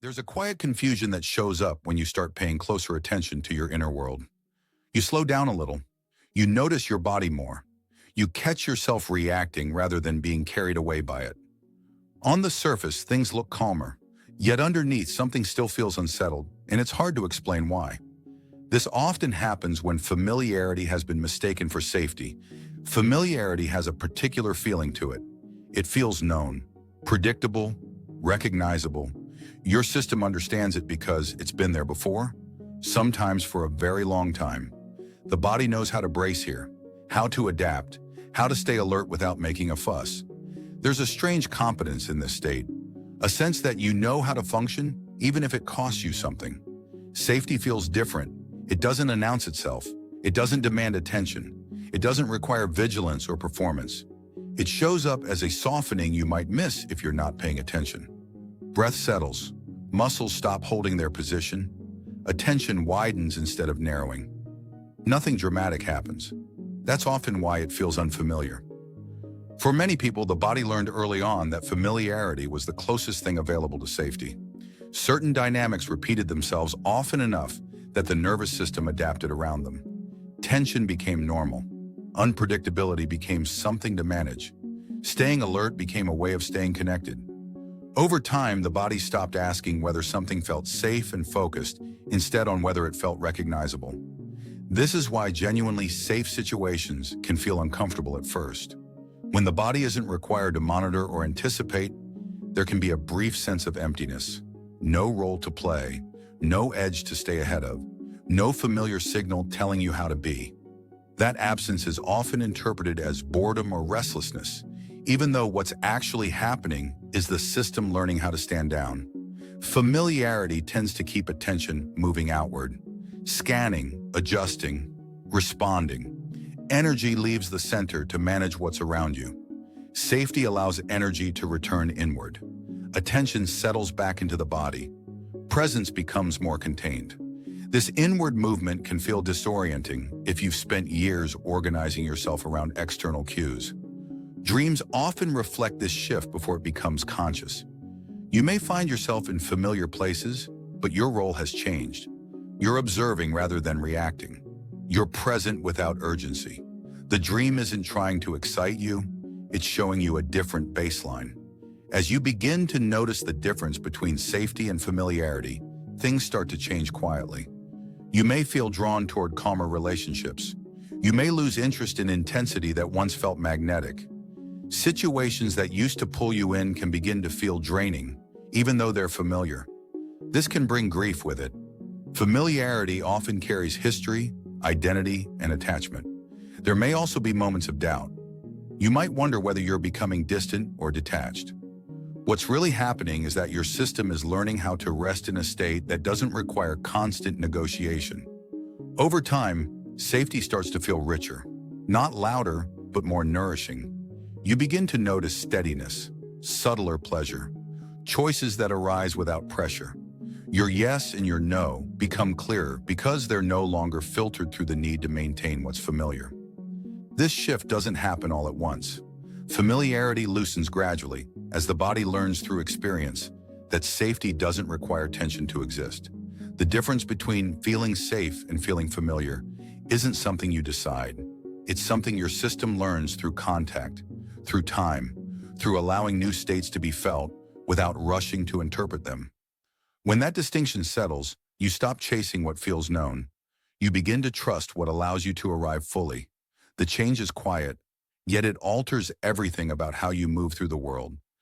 There's a quiet confusion that shows up when you start paying closer attention to your inner world. You slow down a little. You notice your body more. You catch yourself reacting rather than being carried away by it. On the surface, things look calmer. Yet underneath, something still feels unsettled, and it's hard to explain why. This often happens when familiarity has been mistaken for safety. Familiarity has a particular feeling to it. It feels known, predictable, recognizable. Your system understands it because it's been there before, sometimes for a very long time. The body knows how to brace here, how to adapt, how to stay alert without making a fuss. There's a strange competence in this state, a sense that you know how to function even if it costs you something. Safety feels different. It doesn't announce itself. It doesn't demand attention. It doesn't require vigilance or performance. It shows up as a softening you might miss if you're not paying attention. Breath settles. Muscles stop holding their position. Attention widens instead of narrowing. Nothing dramatic happens. That's often why it feels unfamiliar. For many people, the body learned early on that familiarity was the closest thing available to safety. Certain dynamics repeated themselves often enough that the nervous system adapted around them. Tension became normal. Unpredictability became something to manage. Staying alert became a way of staying connected. Over time, the body stopped asking whether something felt safe and focused, instead on whether it felt recognizable. This is why genuinely safe situations can feel uncomfortable at first. When the body isn't required to monitor or anticipate, there can be a brief sense of emptiness. No role to play, no edge to stay ahead of, no familiar signal telling you how to be. That absence is often interpreted as boredom or restlessness, even though what's actually happening is the system learning how to stand down. Familiarity tends to keep attention moving outward, scanning, adjusting, responding. Energy leaves the center to manage what's around you. Safety allows energy to return inward. Attention settles back into the body. Presence becomes more contained. This inward movement can feel disorienting if you've spent years organizing yourself around external cues. Dreams often reflect this shift before it becomes conscious. You may find yourself in familiar places, but your role has changed. You're observing rather than reacting. You're present without urgency. The dream isn't trying to excite you, it's showing you a different baseline. As you begin to notice the difference between safety and familiarity, things start to change quietly. You may feel drawn toward calmer relationships. You may lose interest in intensity that once felt magnetic. Situations that used to pull you in can begin to feel draining, even though they're familiar. This can bring grief with it. Familiarity often carries history, identity, and attachment. There may also be moments of doubt. You might wonder whether you're becoming distant or detached. What's really happening is that your system is learning how to rest in a state that doesn't require constant negotiation. Over time, safety starts to feel richer, not louder, but more nourishing. You begin to notice steadiness, subtler pleasure, choices that arise without pressure. Your yes and your no become clearer because they're no longer filtered through the need to maintain what's familiar. This shift doesn't happen all at once. Familiarity loosens gradually as the body learns through experience that safety doesn't require tension to exist. The difference between feeling safe and feeling familiar isn't something you decide. It's something your system learns through contact, through time, through allowing new states to be felt without rushing to interpret them. When that distinction settles, you stop chasing what feels known. You begin to trust what allows you to arrive fully. The change is quiet, yet it alters everything about how you move through the world.